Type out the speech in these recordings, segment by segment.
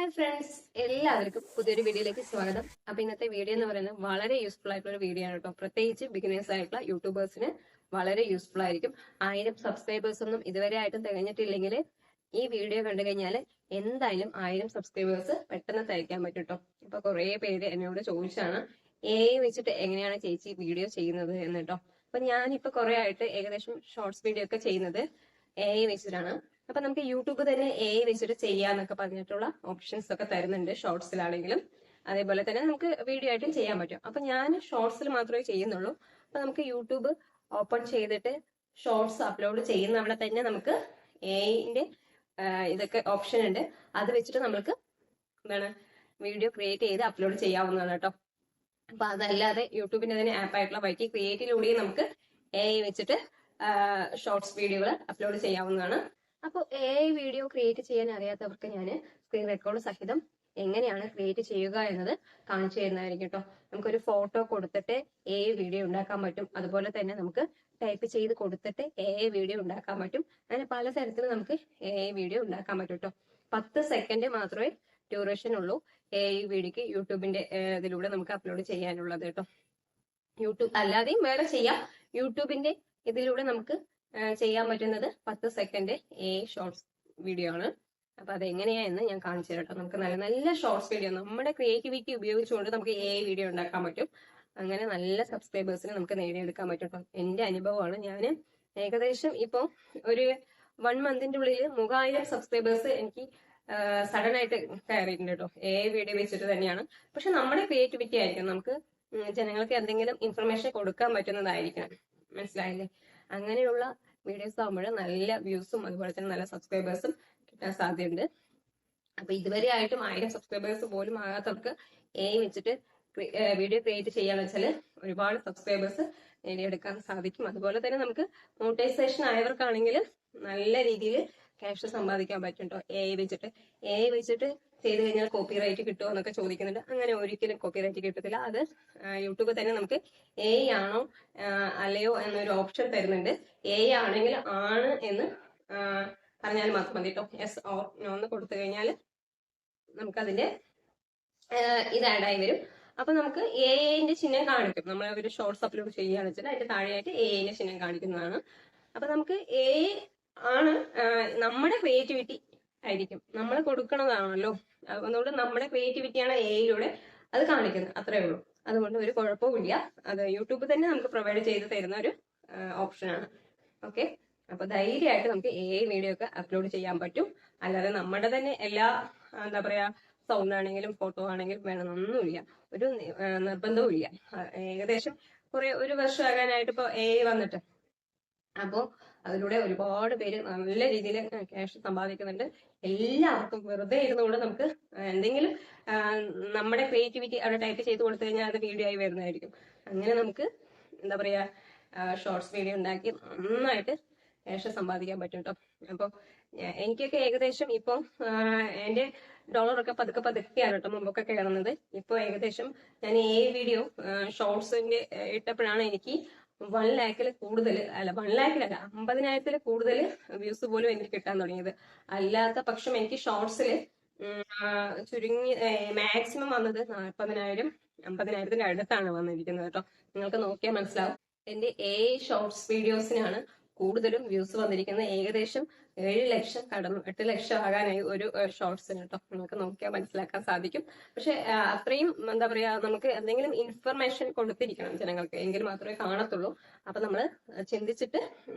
Hi friends, എല്ലാവർക്കും പുതിയൊരു വീഡിയോയിലേക്ക് സ്വാഗതം. അപ്പൊ ഇന്നത്തെ വീഡിയോ എന്ന് പറയുന്നത് വളരെ യൂസ്ഫുൾ ആയിട്ടുള്ള ഒരു വീഡിയോ ആണ് കേട്ടോ. പ്രത്യേകിച്ച് ബിഗിനേഴ്സ് ആയിട്ടുള്ള യൂട്യൂബേഴ്സിന് വളരെ യൂസ്ഫുൾ ആയിരിക്കും. 1000 സബ്സ്ക്രൈബേഴ്സ് ഒന്നും ഇതുവരെ ആയിട്ടും തികഞ്ഞിട്ടില്ലെങ്കിൽ ഈ വീഡിയോ കണ്ടു കഴിഞ്ഞാൽ എന്തായാലും 1000 സബ്സ്ക്രൈബേഴ്സ് പെട്ടെന്ന് തയ്ക്കാൻ പറ്റും കേട്ടോ. ഇപ്പൊ കുറെ പേര് എന്നോട് ചോദിച്ചാണ് വെച്ചിട്ട് എങ്ങനെയാണ് ചേച്ചി വീഡിയോ ചെയ്യുന്നത് എന്ന് കേട്ടോ. അപ്പൊ ഞാനിപ്പോ കുറെ ആയിട്ട് ഏകദേശം ഷോർട്സ് വീഡിയോ ഒക്കെ ചെയ്യുന്നത് വെച്ചിട്ടാണ്. അപ്പൊ നമുക്ക് യൂട്യൂബ് തന്നെ വെച്ചിട്ട് ചെയ്യാന്നൊക്കെ പറഞ്ഞിട്ടുള്ള ഓപ്ഷൻസ് ഒക്കെ തരുന്നുണ്ട് ഷോർട്സിലാണെങ്കിലും. അതേപോലെ തന്നെ നമുക്ക് വീഡിയോ ആയിട്ടും ചെയ്യാൻ പറ്റും. അപ്പൊ ഞാൻ ഷോർട്സിൽ മാത്രമേ ചെയ്യുന്നുള്ളൂ. അപ്പൊ നമുക്ക് യൂട്യൂബ് ഓപ്പൺ ചെയ്തിട്ട് ഷോർട്സ് അപ്ലോഡ് ചെയ്യുന്ന അവിടെ തന്നെ നമുക്ക് എന്റെ ഇതൊക്കെ ഓപ്ഷൻ ഉണ്ട്. അത് വെച്ചിട്ട് നമുക്ക് എന്താണ് വീഡിയോ ക്രിയേറ്റ് ചെയ്ത് അപ്ലോഡ് ചെയ്യാവുന്നതാണ് കേട്ടോ. അപ്പൊ അതല്ലാതെ യൂട്യൂബിന്റെ തന്നെ ആപ്പായിട്ടുള്ള വൈറ്റി ക്രിയേറ്റിലൂടെയും നമുക്ക് വെച്ചിട്ട് ഷോർട്സ് വീഡിയോകൾ അപ്ലോഡ് ചെയ്യാവുന്നതാണ്. അപ്പോൾ വീഡിയോ ക്രിയേറ്റ് ചെയ്യാൻ അറിയാത്തവർക്ക് ഞാൻ സ്ക്രീൻ റെക്കോർഡ് സഹിതം എങ്ങനെയാണ് ക്രിയേറ്റ് ചെയ്യുക എന്നത് കാണിച്ചു തരുന്നതായിരിക്കും കേട്ടോ. നമുക്കൊരു ഫോട്ടോ കൊടുത്തിട്ട് വീഡിയോ ഉണ്ടാക്കാൻ പറ്റും. അതുപോലെ തന്നെ നമുക്ക് ടൈപ്പ് ചെയ്ത് കൊടുത്തിട്ട് വീഡിയോ ഉണ്ടാക്കാൻ പറ്റും. അങ്ങനെ പല തരത്തിൽ നമുക്ക് വീഡിയോ ഉണ്ടാക്കാൻ പറ്റും കേട്ടോ. 10 സെക്കൻഡ് മാത്രമേ ഡ്യൂറേഷൻ ഉള്ളൂ വീഡിയോക്ക് യൂട്യൂബിന്റെ ഇതിലൂടെ നമുക്ക് അപ്ലോഡ് ചെയ്യാനുള്ളത് കേട്ടോ. യൂട്യൂബ് അല്ലാതെയും വേറെ ചെയ്യാം. യൂട്യൂബിന്റെ ഇതിലൂടെ നമുക്ക് ചെയ്യാൻ പറ്റുന്നത് 10 സെക്കൻഡ് ഷോർട്സ് വീഡിയോ ആണ്. അപ്പൊ അതെങ്ങനെയാന്ന് ഞാൻ കാണിച്ചു തരാം കേട്ടോ. നമുക്ക് നല്ല നല്ല ഷോർട്സ് വീഡിയോ നമ്മുടെ ക്രിയേറ്റിവിറ്റി ഉപയോഗിച്ചുകൊണ്ട് നമുക്ക് വീഡിയോ ഉണ്ടാക്കാൻ പറ്റും. അങ്ങനെ നല്ല സബ്സ്ക്രൈബേഴ്സിനെ നമുക്ക് നേടിയെടുക്കാൻ പറ്റും കേട്ടോ. എന്റെ അനുഭവമാണ്. ഞാൻ ഏകദേശം ഇപ്പൊ ഒരു 1 മന്തിന്റെ ഉള്ളിൽ 3000 സബ്സ്ക്രൈബേഴ്സ് എനിക്ക് സഡൻ ആയിട്ട് കയറിയിട്ടുണ്ട് കേട്ടോ. വീഡിയോ വെച്ചിട്ട് തന്നെയാണ്. പക്ഷെ നമ്മുടെ ക്രിയേറ്റിവിറ്റി ആയിരിക്കും. നമുക്ക് ജനങ്ങൾക്ക് എന്തെങ്കിലും ഇൻഫർമേഷൻ കൊടുക്കാൻ പറ്റുന്നതായിരിക്കണം. മനസ്സിലായില്ലേ? അങ്ങനെയുള്ള വീഡിയോസ് ആകുമ്പോൾ നല്ല വ്യൂസും അതുപോലെ തന്നെ നല്ല സബ്സ്ക്രൈബേഴ്സും കിട്ടാൻ സാധ്യതയുണ്ട്. അപ്പൊ ഇതുവരെ ആയിട്ടും 1000 സബ്സ്ക്രൈബേഴ്സ് പോലും ആകാത്തവർക്ക് വെച്ചിട്ട് വീഡിയോ ക്രിയേറ്റ് ചെയ്യാന്ന് വെച്ചാല് ഒരുപാട് സബ്സ്ക്രൈബേഴ്സ് നേടിയെടുക്കാൻ സാധിക്കും. അതുപോലെ തന്നെ നമുക്ക് മോണിറ്റൈസേഷൻ ആയവർക്കാണെങ്കിൽ നല്ല രീതിയിൽ ക്യാഷ് സമ്പാദിക്കാൻ പറ്റും കേട്ടോ. വെച്ചിട്ട് ചെയ്ത് കഴിഞ്ഞാൽ കോപ്പിറൈറ്റ് കിട്ടുമോ എന്നൊക്കെ ചോദിക്കുന്നുണ്ട്. അങ്ങനെ ഒരിക്കലും കോപ്പിറൈറ്റ് കിട്ടത്തില്ല. അത് യൂട്യൂബ് തന്നെ നമുക്ക് ആണോ അല്ലയോ എന്നൊരു ഓപ്ഷൻ തരുന്നുണ്ട്. ആണെങ്കിൽ ആണ് എന്ന് പറഞ്ഞാൽ മാത്രം മതി കേട്ടോ. യെസ് ഓർ നോ എന്ന് കൊടുത്തു കഴിഞ്ഞാൽ നമുക്കതിന്റെ ഇത് ആഡായി വരും. അപ്പൊ നമുക്ക് ന്റെ ചിഹ്നം കാണിക്കും. നമ്മൾ ഒരു ഷോർട്സ് അപ്ലോഡ് ചെയ്യുകയാണെന്ന് വെച്ചാൽ അതിന്റെ താഴെയായിട്ട് ന്റെ ചിഹ്നം കാണിക്കുന്നതാണ്. അപ്പൊ നമുക്ക് ആണ് നമ്മുടെ ക്രിയേറ്റിവിറ്റി ആയിരിക്കും. നമ്മൾ കൊടുക്കണതാണല്ലോ. അതുകൊണ്ട് നമ്മുടെ ക്രിയേറ്റിവിറ്റിയാണ് യിലൂടെ അത് കാണിക്കുന്നത്. അത്രേ ഉള്ളൂ. അതുകൊണ്ട് ഒരു കുഴപ്പവുമില്ല. അത് യൂട്യൂബ് തന്നെ നമുക്ക് പ്രൊവൈഡ് ചെയ്ത് തരുന്ന ഒരു ഓപ്ഷനാണ്. ഓക്കെ. അപ്പൊ ധൈര്യമായിട്ട് നമുക്ക് വീഡിയോ ഒക്കെ അപ്ലോഡ് ചെയ്യാൻ പറ്റും. അല്ലാതെ നമ്മുടെ തന്നെ എല്ലാ എന്താ പറയാ സൗണ്ട് ആണെങ്കിലും ഫോട്ടോ ആണെങ്കിലും വേണമെന്നൊന്നുമില്ല. ഒരു നിർബന്ധവും ഇല്ല. ഏകദേശം ഒരു വർഷമാകാനായിട്ട് ഇപ്പൊ വന്നിട്ട്. അപ്പോ അതിലൂടെ ഒരുപാട് പേര് നല്ല രീതിയിൽ ക്യാഷ് സമ്പാദിക്കുന്നുണ്ട്. എല്ലാവർക്കും വെറുതെ ഇരുന്നുകൊണ്ട് നമുക്ക് എന്തെങ്കിലും നമ്മുടെ ക്രിയേറ്റിവിറ്റി അവിടെ ടൈപ്പ് ചെയ്ത് കൊടുത്തു കഴിഞ്ഞാൽ അത് വീഡിയോ ആയി വരുന്നതായിരിക്കും. അങ്ങനെ നമുക്ക് എന്താ പറയാ ഷോർട്സ് വീഡിയോ ഉണ്ടാക്കി നന്നായിട്ട് ക്യാഷ് സമ്പാദിക്കാൻ പറ്റും കേട്ടോ. അപ്പൊ എനിക്കൊക്കെ ഏകദേശം ഇപ്പൊ എന്റെ ഡോളറൊക്കെ പതുക്കെയാണ് കേട്ടോ മുമ്പൊക്കെ കയറുന്നത്. ഇപ്പൊ ഏകദേശം ഞാൻ വീഡിയോ ഷോർട്സിന്റെ ഇട്ടപ്പോഴാണ് എനിക്ക് 1 ലാഖിൽ കൂടുതൽ, അല്ല 1 ലാഖിലല്ല 50,000 കൂടുതൽ വ്യൂസ് പോലും എനിക്ക് കിട്ടാൻ തുടങ്ങിയത്. അല്ലാത്ത പക്ഷം എനിക്ക് ഷോർട്സിൽ ചുരുങ്ങി മാക്സിമം വന്നത് 40,000 50,000 അടുത്താണ് വന്നിരിക്കുന്നത് കേട്ടോ. നിങ്ങൾക്ക് നോക്കിയാൽ മനസ്സിലാവും. എന്റെ ഷോർട്സ് വീഡിയോസിനാണ് കൂടുതലും വ്യൂസ് വന്നിരിക്കുന്നത്. ഏകദേശം 7 ലക്ഷം കടന്നു, 8 ലക്ഷം ആകാനായി ഒരു ഷോർട്സിന് കേട്ടോ. നിങ്ങൾക്ക് നോക്കിയാൽ മനസ്സിലാക്കാൻ സാധിക്കും. പക്ഷെ അത്രയും എന്താ പറയാ നമുക്ക് എന്തെങ്കിലും ഇൻഫർമേഷൻ കൊടുത്തിരിക്കണം ജനങ്ങൾക്ക്, എങ്കിൽ മാത്രമേ കാണത്തുള്ളൂ. അപ്പൊ നമ്മൾ ചിന്തിച്ചിട്ട്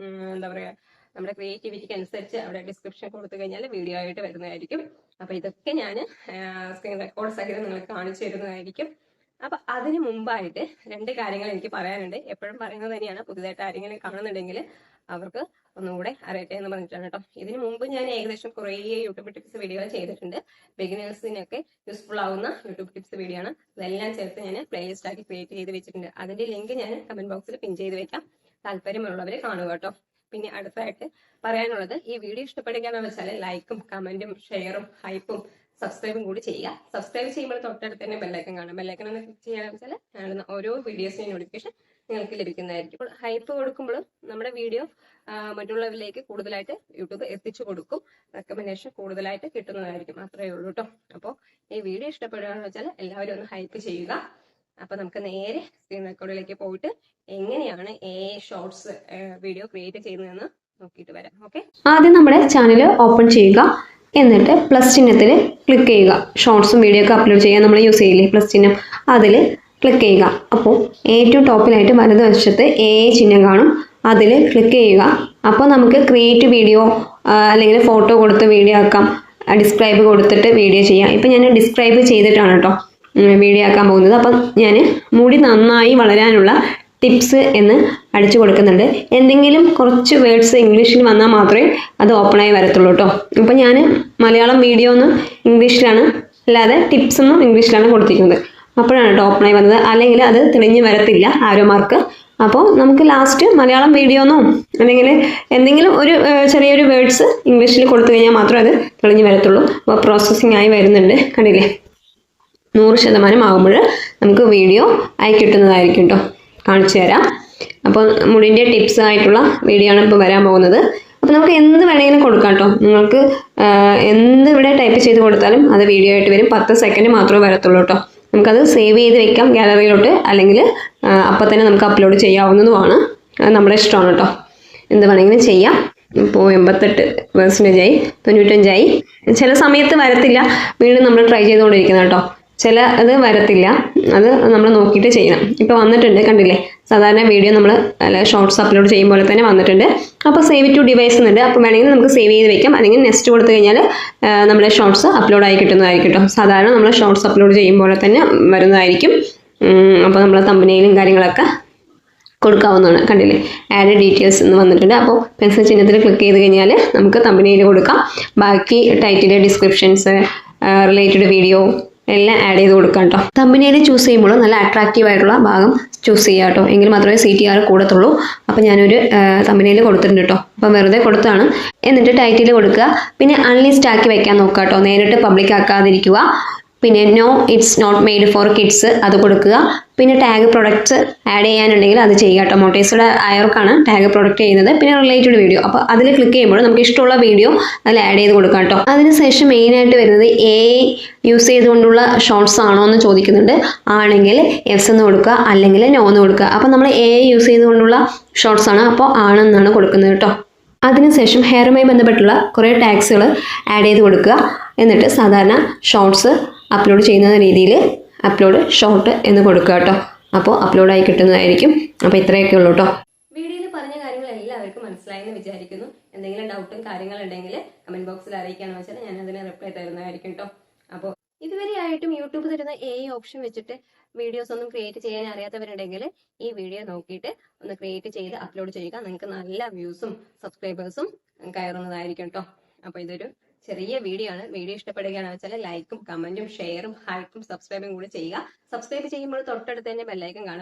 എന്താ പറയാ നമ്മുടെ ക്രിയേറ്റിവിറ്റിക്ക് അനുസരിച്ച് അവിടെ ഡിസ്ക്രിപ്ഷൻ കൊടുത്തു കഴിഞ്ഞാൽ വീഡിയോ ആയിട്ട് വരുന്നതായിരിക്കും. അപ്പൊ ഇതൊക്കെ ഞാൻ സ്ക്രീൻ റെക്കോർഡ് സഹിതം നിങ്ങൾക്ക് കാണിച്ചു തരുന്നതായിരിക്കും. അപ്പൊ അതിന് മുമ്പായിട്ട് 2 കാര്യങ്ങൾ എനിക്ക് പറയാനുണ്ട്. എപ്പോഴും പറയുന്നത് തന്നെയാണ്. പുതുതായിട്ട് ആരെങ്കിലും കാണുന്നുണ്ടെങ്കിൽ അവർക്ക് ഒന്നുകൂടെ അറിയട്ടെ എന്ന് പറഞ്ഞിട്ടാണ് കേട്ടോ. ഇതിനു മുമ്പ് ഞാൻ ഏകദേശം കുറേ യൂട്യൂബ് ടിപ്സ് വീഡിയോകൾ ചെയ്തിട്ടുണ്ട്. ബിഗിനേഴ്സിനൊക്കെ യൂസ്ഫുൾ ആവുന്ന യൂട്യൂബ് ടിപ്സ് വീഡിയോ ആണ്. അതെല്ലാം ചേർത്ത് ഞാൻ പ്ലേലിസ്റ്റ് ആക്കി ക്രിയേറ്റ് ചെയ്ത് വെച്ചിട്ടുണ്ട്. അതിന്റെ ലിങ്ക് ഞാൻ കമന്റ് ബോക്സിൽ പിൻ ചെയ്ത് വെക്കാം. താല്പര്യമുള്ളവരെ കാണുക കേട്ടോ. പിന്നെ അടുത്തായിട്ട് പറയാനുള്ളത്, ഈ വീഡിയോ ഇഷ്ടപ്പെടുകയാണെന്ന് വെച്ചാൽ ലൈക്കും കമന്റും ഷെയറും ഹൈപ്പും സബ്സ്ക്രൈബും കൂടി ചെയ്യുക. സബ്സ്ക്രൈബ് ചെയ്യുമ്പോൾ തൊട്ടടുത്ത് തന്നെ ബെല്ലൈക്കൻ കാണും. ബെല്ലൈക്കൻ ഒന്ന് ക്ലിക്ക് ചെയ്യാന്ന് വെച്ചാൽ ഞാനിടുന്ന ഓരോ വീഡിയോസിന്റെ നോട്ടിഫിക്കേഷൻ നിങ്ങൾക്ക് ലഭിക്കുന്നതായിരിക്കും. അപ്പോൾ ഹൈപ്പ് കൊടുക്കുമ്പോൾ നമ്മുടെ വീഡിയോ മറ്റുള്ളവരിലേക്ക് കൂടുതലായിട്ട് യൂട്യൂബ് എത്തിച്ചു കൊടുക്കും, റെക്കമെൻഡേഷൻ കൂടുതലായിട്ട് കിട്ടുന്നതായിരിക്കും. അത്രയേ ഉള്ളൂ കേട്ടോ. അപ്പോൾ ഈ വീഡിയോ ഇഷ്ടപ്പെടുകയാണെന്ന് വെച്ചാൽ എല്ലാവരും ഒന്ന് ഹൈപ്പ് ചെയ്യുക. അപ്പൊ നമുക്ക് നേരെ സ്ക്രീൻ റെക്കോർഡിലേക്ക് പോയിട്ട് എങ്ങനെയാണ് ഷോർട്സ് വീഡിയോ ക്രിയേറ്റ് ചെയ്യുന്നതെന്ന് നോക്കിയിട്ട് വരാം. ഓക്കെ, ആദ്യം നമ്മുടെ ചാനൽ ഓപ്പൺ ചെയ്യുക. എന്നിട്ട് പ്ലസ് ചിഹ്നത്തിൽ ക്ലിക്ക് ചെയ്യുക. ഷോർട്സും വീഡിയോ ഒക്കെ അപ്ലോഡ് ചെയ്യാൻ നമ്മൾ യൂസ് ചെയ്യില്ലേ പ്ലസ് ചിഹ്നം, അതിൽ ക്ലിക്ക് ചെയ്യുക. അപ്പോൾ ഏറ്റവും ടോപ്പിലായിട്ട് വലതുവശത്ത് ചിഹ്നം കാണും, അതിൽ ക്ലിക്ക് ചെയ്യുക. അപ്പോൾ നമുക്ക് ക്രിയേറ്റ് വീഡിയോ അല്ലെങ്കിൽ ഫോട്ടോ കൊടുത്ത് വീഡിയോ ആക്കാം, ഡിസ്ക്രൈബ് കൊടുത്തിട്ട് വീഡിയോ ചെയ്യാം. ഇപ്പം ഞാൻ ഡിസ്ക്രൈബ് ചെയ്തിട്ടാണ് കേട്ടോ വീഡിയോ ആക്കാൻ പോകുന്നത്. അപ്പം ഞാൻ മുടി നന്നായി വളരാനുള്ള ടിപ്സ് എന്ന് അടിച്ചു കൊടുക്കുന്നുണ്ട്. എന്തെങ്കിലും കുറച്ച് വേർഡ്സ് ഇംഗ്ലീഷിൽ വന്നാൽ മാത്രമേ അത് ഓപ്പണായി വരത്തുള്ളൂ കേട്ടോ. അപ്പം ഞാൻ മലയാളം വീഡിയോ ഒന്നും ഇംഗ്ലീഷിലാണ്, അല്ലാതെ ടിപ്സ് ഒന്നും ഇംഗ്ലീഷിലാണ് കൊടുത്തിരിക്കുന്നത്. അപ്പോഴാണ് കേട്ടോ ഓപ്പണായി വന്നത്, അല്ലെങ്കിൽ അത് തെളിഞ്ഞ് വരത്തില്ല ആരോ മാർക്ക്. അപ്പോൾ നമുക്ക് ലാസ്റ്റ് മലയാളം വീഡിയോ ഒന്നോ അല്ലെങ്കിൽ എന്തെങ്കിലും ഒരു ചെറിയൊരു വേർഡ്സ് ഇംഗ്ലീഷിൽ കൊടുത്തു കഴിഞ്ഞാൽ മാത്രമേ അത് തെളിഞ്ഞ് വരത്തുള്ളൂ. അപ്പോൾ പ്രോസസ്സിങ് ആയി വരുന്നുണ്ട്, കണ്ടില്ലേ. 100% ആകുമ്പോൾ നമുക്ക് വീഡിയോ ആയി കിട്ടുന്നതായിരിക്കും കേട്ടോ. കാണിച്ചു തരാം. അപ്പോൾ മുടിൻ്റെ ടിപ്സ് ആയിട്ടുള്ള വീഡിയോ ആണ് ഇപ്പോൾ വരാൻ പോകുന്നത്. അപ്പോൾ നമുക്ക് എന്ത് വേണമെങ്കിലും കൊടുക്കാം കേട്ടോ. നിങ്ങൾക്ക് എന്ത് ഇവിടെ ടൈപ്പ് ചെയ്ത് കൊടുത്താലും അത് വീഡിയോ ആയിട്ട് വരും. 10 സെക്കൻഡ് മാത്രമേ വരത്തുള്ളൂ കേട്ടോ. നമുക്കത് സേവ് ചെയ്ത് വെക്കാം ഗാലറിയിലോട്ട്, അല്ലെങ്കിൽ അപ്പം തന്നെ നമുക്ക് അപ്ലോഡ് ചെയ്യാവുന്നതുമാണ്. അത് നമ്മുടെ ഇഷ്ടമാണ് കേട്ടോ. എന്ത് വേണമെങ്കിലും ചെയ്യാം. ഇപ്പോൾ 88% 95 ചില സമയത്ത് വരത്തില്ല, വീണ്ടും നമ്മൾ ട്രൈ ചെയ്തുകൊണ്ടിരിക്കുന്നത് കേട്ടോ. ചില അത് വരത്തില്ല, അത് നമ്മൾ നോക്കിയിട്ട് ചെയ്യണം. ഇപ്പോൾ വന്നിട്ടുണ്ട്, കണ്ടില്ലേ. സാധാരണ വീഡിയോ നമ്മൾ ഷോർട്സ് അപ്ലോഡ് ചെയ്യുമ്പോൾ തന്നെ വന്നിട്ടുണ്ട്. അപ്പോൾ സേവ് ടു ഡിവൈസ് എന്നുണ്ട്. അപ്പോൾ വേണമെങ്കിൽ നമുക്ക് സേവ് ചെയ്ത് വെക്കാം, അല്ലെങ്കിൽ നെക്സ്റ്റ് കൊടുത്തു കഴിഞ്ഞാൽ നമ്മുടെ ഷോർട്സ് അപ്ലോഡ് ആയി കിട്ടുന്നതായിരിക്കും കേട്ടോ. സാധാരണ നമ്മൾ ഷോർട്സ് അപ്ലോഡ് ചെയ്യുമ്പോൾ തന്നെ വരുന്നതായിരിക്കും. അപ്പോൾ നമ്മൾ തമ്പനെയിലും കാര്യങ്ങളൊക്കെ കൊടുക്കാവുന്നതാണ്. കണ്ടില്ലേ, ആഡ് ഡീറ്റെയിൽസ് എന്ന് വന്നിട്ടുണ്ട്. അപ്പോൾ പെൻസിൽ ചിഹ്നത്തിൽ ക്ലിക്ക് ചെയ്ത് കഴിഞ്ഞാൽ നമുക്ക് തമ്പനെയിൽ കൊടുക്കാം. ബാക്കി ടൈറ്റിൽ, ഡിസ്ക്രിപ്ഷൻസ്, റിലേറ്റഡ് വീഡിയോ എല്ലാം ആഡ് ചെയ്ത് കൊടുക്കാം കേട്ടോ. തമ്പനെയിൽ ചൂസ് ചെയ്യുമ്പോൾ നല്ല അട്രാക്റ്റീവ് ആയിട്ടുള്ള ഭാഗം ചൂസ് ചെയ്യുക കേട്ടോ, എങ്കിൽ മാത്രമേ CTR കൂടത്തുള്ളൂ. അപ്പോൾ ഞാനൊരു തമ്പനെയിൽ കൊടുത്തിട്ടുണ്ട് കേട്ടോ. അപ്പം വെറുതെ കൊടുത്താണ്. എന്നിട്ട് ടൈറ്റിൽ കൊടുക്കുക. പിന്നെ അൺലിസ്റ്റ് ആക്കി വെക്കാൻ നോക്കുക കേട്ടോ, നേരിട്ട് പബ്ലിക് ആക്കാതിരിക്കുക. പിന്നെ no it's not made for kids അത് കൊടുക്കുക. പിന്നെ ടാഗ് പ്രൊഡക്ട്സ് ആഡ് ചെയ്യാനുണ്ടെങ്കിൽ അത് ചെയ്യുക കേട്ടോ. മോട്ടേഴ്സുടെ ആയവർക്കാണ് ടാഗ് പ്രൊഡക്റ്റ് ചെയ്യുന്നത്. പിന്നെ റിലേറ്റഡ് വീഡിയോ, അപ്പോൾ അതിൽ ക്ലിക്ക് ചെയ്യുമ്പോൾ നമുക്ക് ഇഷ്ടമുള്ള വീഡിയോ അതിൽ ആഡ് ചെയ്ത് കൊടുക്കാം കേട്ടോ. അതിനുശേഷം മെയിനായിട്ട് വരുന്നത് യൂസ് ചെയ്തുകൊണ്ടുള്ള ഷോർട്സ് ആണോ എന്ന് ചോദിക്കുന്നുണ്ട്. ആണെങ്കിൽ യെസ് എന്ന് കൊടുക്കുക, അല്ലെങ്കിൽ നോ എന്ന് കൊടുക്കുക. അപ്പോൾ നമ്മൾ യൂസ് ചെയ്തുകൊണ്ടുള്ള ഷോർട്സ് ആണ്, അപ്പോൾ ആണെന്നാണ് കൊടുക്കുന്നത് കേട്ടോ. അതിനുശേഷം ഹെയറുമായി ബന്ധപ്പെട്ടുള്ള കുറേ ടാഗ്സുകൾ ആഡ് ചെയ്ത് കൊടുക്കുക. എന്നിട്ട് സാധാരണ ഷോർട്സ് അപ്ലോഡ് ചെയ്യുന്ന രീതിയിൽ അപ്ലോഡ് ഷോർട്ട് എന്ന് കൊടുക്കുക കേട്ടോ. അപ്പോൾ അപ്ലോഡായി കിട്ടുന്നതായിരിക്കും. അപ്പോൾ ഇത്രയൊക്കെ ഉള്ളൂ കേട്ടോ. വീഡിയോയിൽ പറഞ്ഞ കാര്യങ്ങൾ എല്ലാവർക്കും മനസ്സിലായെന്ന് വിചാരിക്കുന്നു. എന്തെങ്കിലും ഡൗട്ടും കാര്യങ്ങളുണ്ടെങ്കിൽ കമന്റ് ബോക്സിൽ അറിയിക്കാന്ന് വെച്ചാൽ ഞാൻ അതിന് റിപ്ലൈ തരുന്നതായിരിക്കും കേട്ടോ. അപ്പോൾ ഇതുവരെയായിട്ടും യൂട്യൂബ് തരുന്ന ഓപ്ഷൻ വെച്ചിട്ട് വീഡിയോസ് ഒന്നും ക്രിയേറ്റ് ചെയ്യാൻ അറിയാത്തവരുണ്ടെങ്കിൽ ഈ വീഡിയോ നോക്കിയിട്ട് ഒന്ന് ക്രിയേറ്റ് ചെയ്ത് അപ്ലോഡ് ചെയ്യുക. നിങ്ങൾക്ക് നല്ല വ്യൂസും സബ്സ്ക്രൈബേഴ്സും കയറുന്നതായിരിക്കും കേട്ടോ. അപ്പോൾ ഇതൊരു ചെറിയ വീഡിയോ ആണ്. വീഡിയോ ഇഷ്ടപ്പെടുകയാണെന്ന് വെച്ചാൽ ലൈക്കും കമന്റും ഷെയറും ഹൈക്കും സബ്സ്ക്രൈബും കൂടി ചെയ്യുക. സബ്സ്ക്രൈബ് ചെയ്യുമ്പോൾ തൊട്ടടുത്ത് തന്നെ ബെല്ലൈക്കൺ കാണും.